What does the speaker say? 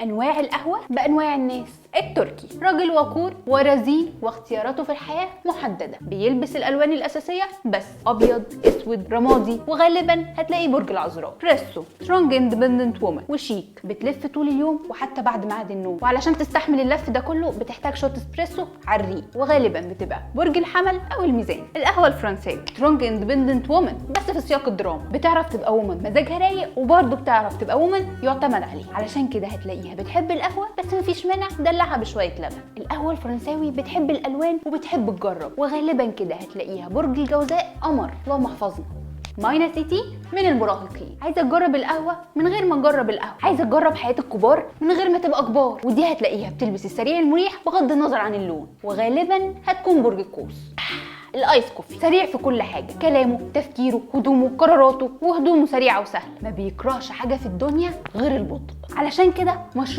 انواع القهوه بانواع الناس. التركي راجل وقور ورزين واختياراته في الحياه محدده، بيلبس الالوان الاساسيه بس ابيض اسود رمادي، وغالبا هتلاقي برج العذراء. بريسو سترونج اندبندنت وومن وشيك، بتلف طول اليوم وحتى بعد ميعاد النوم، وعلشان تستحمل اللف ده كله بتحتاج شوت اسبريسو على الريق، وغالبا بتبقى برج الحمل او الميزان. القهوه الفرنساوي سترونج اندبندنت وومن بس في سياق الدراما، بتعرف تبقى وومن مزاجها رايق وبرده بتعرف تبقى وومن يعتمد عليه، علشان كده هتلاقيها بتحب القهوه بس مفيش مانع دلعها بشويه لبن. القهوه الفرنساوي بتحب الالوان وبتحب تجرب، وغالبا كده هتلاقيها برج الجوزاء قمر، اللهم احفظنا. ماينس اي تي من المراهقين، عايزه تجرب القهوه من غير ما تجرب القهوه، عايزه تجرب حياه الكبار من غير ما تبقى كبار، ودي هتلاقيها بتلبس السريع المريح بغض النظر عن اللون، وغالبا هتكون برج القوس. الايس كوفي سريع في كل حاجه، كلامه تفكيره هدومه قراراته، وهدومه سريعه وسهله، ما بيكرهش حاجه في الدنيا غير البطء، علشان كده مشروع